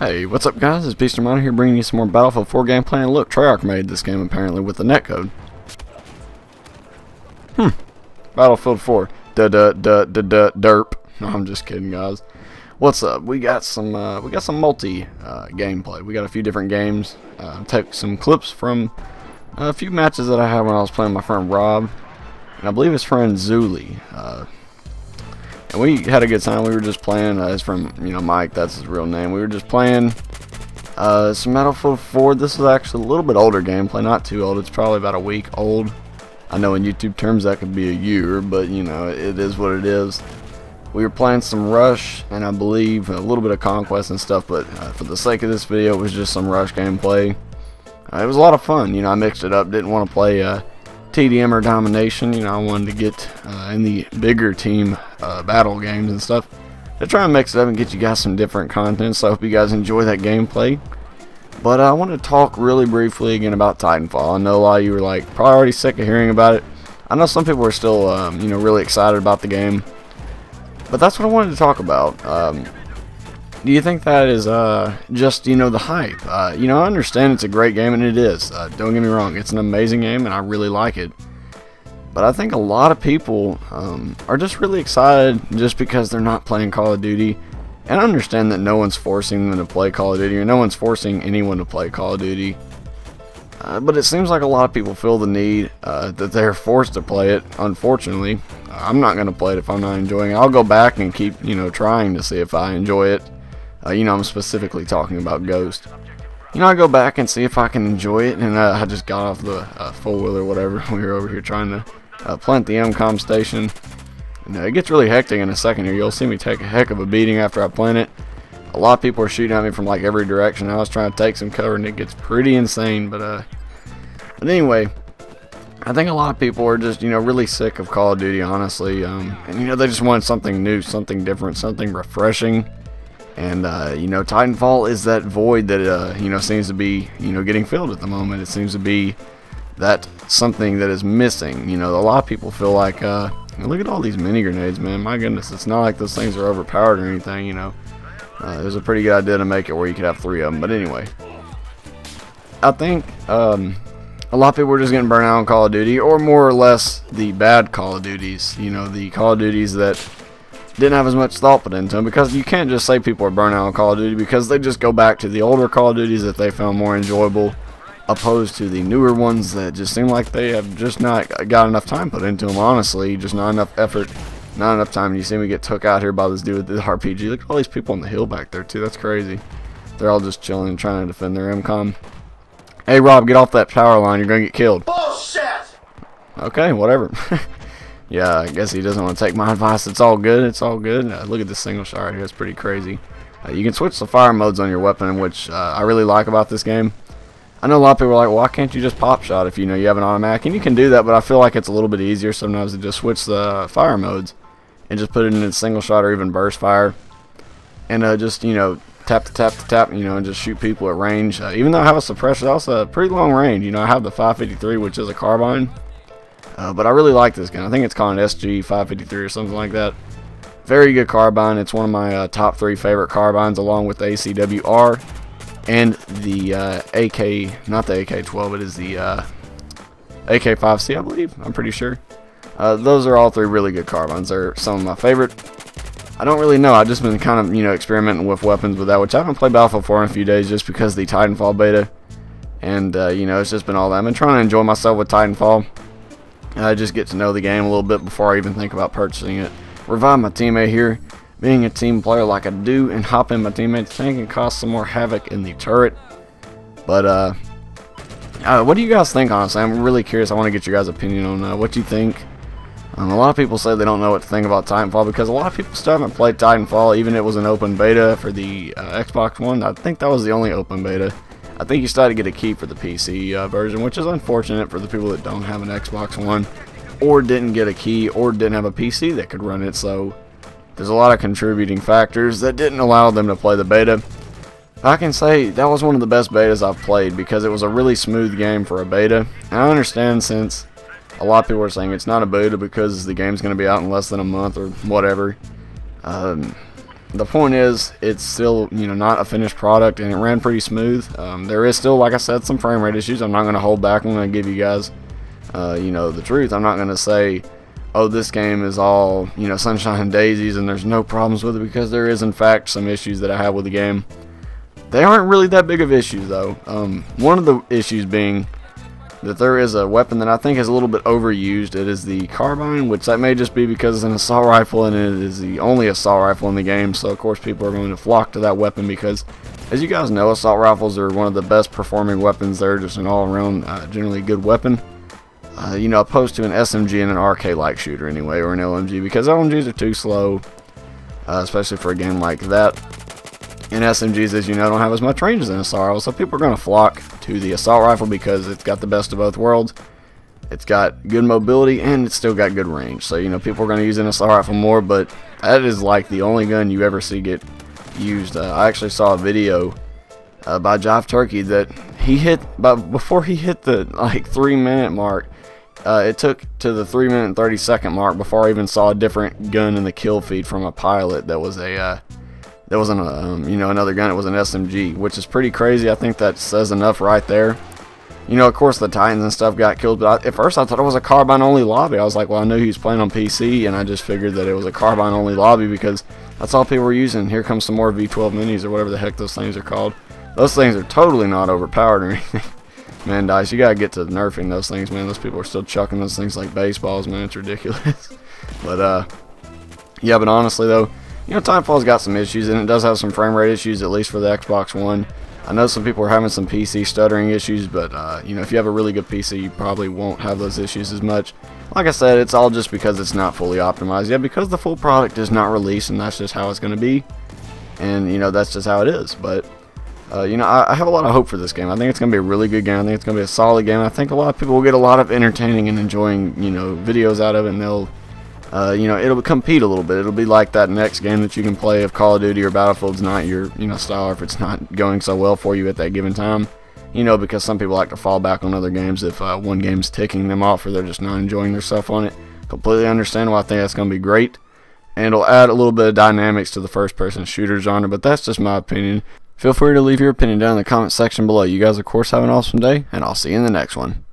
Hey, what's up guys? It's Beasterminer here bringing you some more Battlefield 4 gameplay, and look, Treyarch made this game apparently with the netcode. Battlefield 4. Derp. No, I'm just kidding guys. What's up? We got some multi gameplay. We got a few different games. Take some clips from a few matches that I had when I was playing with my friend Rob, and I believe his friend Zuli. And we had a good time. We were just playing. It's from, Mike. That's his real name. We were just playing some Battlefield 4. This is actually a little bit older gameplay. Not too old. It's probably about a week old. I know in YouTube terms that could be a year, but, it is what it is. We were playing some Rush, and I believe a little bit of Conquest and stuff, but for the sake of this video, it was just some Rush gameplay. It was a lot of fun. I mixed it up. Didn't want to play TDM or Domination. I wanted to get in the bigger team battle games and stuff to try and mix it up and get you guys some different content. So I hope you guys enjoy that gameplay. But I want to talk really briefly again about Titanfall. I know a lot of you are probably already sick of hearing about it. I know some people are still really excited about the game, but that's what I wanted to talk about. Do you think that is just the hype? I understand it's a great game, and it is. Don't get me wrong, it's an amazing game and I really like it. But I think a lot of people are just really excited just because they're not playing Call of Duty. And I understand that no one's forcing them to play Call of Duty, or no one's forcing anyone to play Call of Duty. But it seems like a lot of people feel the need that they're forced to play it, unfortunately. I'm not going to play it if I'm not enjoying it. I'll go back and keep, trying to see if I enjoy it. I'm specifically talking about Ghost. I go back and see if I can enjoy it, and I just got off the four-wheel or whatever. We were over here trying to plant the MCOM station. And it gets really hectic in a second here. You'll see me take a heck of a beating after I plant it. A lot of people are shooting at me from every direction. I was trying to take some cover, and it gets pretty insane. But anyway, I think a lot of people are just really sick of Call of Duty, honestly. And they just want something new, something different, something refreshing. And Titanfall is that void that seems to be getting filled at the moment. It seems to be that something that is missing. A lot of people feel like look at all these mini grenades, man. My goodness, it's not like those things are overpowered or anything. It was a pretty good idea to make it where you could have 3 of them. But anyway, I think a lot of people are just getting burnt out on Call of Duty, or more or less the bad Call of Duties. The Call of Duties that didn't have as much thought put into them, because you can't just say people are burnt out on Call of Duty, because they just go back to the older Call of Duties that they found more enjoyable, opposed to the newer ones that just seem like they have just not got enough time put into them, honestly. Just not enough effort, not enough time. And you see me get took out here by this dude with the RPG. Look at all these people on the hill back there too. That's crazy. They're all just chilling and trying to defend their MCOM. Hey Rob, get off that power line, you're gonna get killed. Bullshit! Okay, whatever. Yeah, I guess he doesn't want to take my advice. It's all good. It's all good. Look at this single shot right here. It's pretty crazy. You can switch the fire modes on your weapon, which I really like about this game. I know a lot of people are like, well, why can't you just pop shot if you have an automatic? And you can do that, but I feel like it's a little bit easier sometimes to just switch the fire modes and just put it in single shot or even burst fire, and just tap to tap to tap, and just shoot people at range. Even though I have a suppressor, that's a pretty long range. I have the 553, which is a carbine. But I really like this gun. I think it's called an SG 553 or something like that. Very good carbine. It's one of my top 3 favorite carbines, along with the ACWR and the AK, not the AK-12, it is the AK-5C, I believe. I'm pretty sure. Those are all 3 really good carbines. They're some of my favorite. I don't really know. I've just been kind of, experimenting with weapons with that, which I haven't played Battlefield 4 in a few days just because of the Titanfall beta. And, it's just been all that. I've been trying to enjoy myself with Titanfall. I just get to know the game a little bit before I even think about purchasing it. Revive my teammate here. Being a team player like I do, and hop in my teammate's tank and cause some more havoc in the turret. But what do you guys think, honestly? I'm really curious. I want to get your guys' opinion on what you think. A lot of people say they don't know what to think about Titanfall, because a lot of people still haven't played Titanfall, even if it was an open beta for the Xbox One. I think that was the only open beta. I think you still had to get a key for the PC version, which is unfortunate for the people that don't have an Xbox One, or didn't get a key, or didn't have a PC that could run it. So there's a lot of contributing factors that didn't allow them to play the beta. I can say that was one of the best betas I've played, because it was a really smooth game for a beta. And I understand, since a lot of people are saying it's not a beta because the game's going to be out in less than a month or whatever. the point is, it's still, you know, not a finished product, and it ran pretty smooth. There is still, like I said, some frame rate issues. I'm not going to hold back. I'm going to give you guys, you know, the truth. I'm not going to say, oh, this game is all, you know, sunshine and daisies and there's no problems with it, because there is, in fact, some issues that I have with the game. They aren't really that big of issues, though. One of the issues being that there is a weapon that I think is a little bit overused. It is the carbine, which that may just be because it's an assault rifle and it is the only assault rifle in the game, so of course people are going to flock to that weapon because, as you guys know, assault rifles are one of the best performing weapons. They're just an all-around generally good weapon, you know, opposed to an SMG and an RK-like shooter anyway, or an LMG, because LMGs are too slow, especially for a game like that. And SMGs, as you know, don't have as much range as an assault rifle, so people are going to flock to the assault rifle because it's got the best of both worlds. It's got good mobility and it's still got good range. So, you know, people are going to use an assault rifle more, but that is like the only gun you ever see get used. I actually saw a video by Jive Turkey that he hit, before he hit the like 3-minute mark, it took to the 3-minute and 30-second mark before I even saw a different gun in the kill feed from a pilot that was a that wasn't a, you know, another gun. It was an SMG, which is pretty crazy. I think that says enough right there. You know, of course, the Titans and stuff got killed, but at first I thought it was a carbine-only lobby. I was like, well, I knew he was playing on PC, and I just figured that it was a carbine-only lobby because that's all people were using. Here comes some more V12 minis or whatever the heck those things are called. Those things are totally not overpowered or anything. Man, Dice, you gotta get to nerfing those things, man. Those people are still chucking those things like baseballs, man. It's ridiculous. But, yeah, but honestly, though, you know, Titanfall's got some issues, and it does have some frame rate issues, at least for the Xbox One. I know some people are having some PC stuttering issues, but, you know, if you have a really good PC, you probably won't have those issues as much. Like I said, it's all just because it's not fully optimized yet, because the full product is not released, and that's just how it's going to be. And, you know, that's just how it is. But, you know, I have a lot of hope for this game. I think it's going to be a really good game. I think it's going to be a solid game. I think a lot of people will get a lot of entertaining and enjoying, you know, videos out of it, and they'll, you know, it'll compete a little bit. It'll be like that next game that you can play if Call of Duty or Battlefield's not your, you know, style, or if it's not going so well for you at that given time. You know, because some people like to fall back on other games if one game's ticking them off or they're just not enjoying their stuff on it. Completely understandable. I think that's going to be great. And it'll add a little bit of dynamics to the first-person shooter genre, but that's just my opinion. Feel free to leave your opinion down in the comment section below. You guys, of course, have an awesome day, and I'll see you in the next one.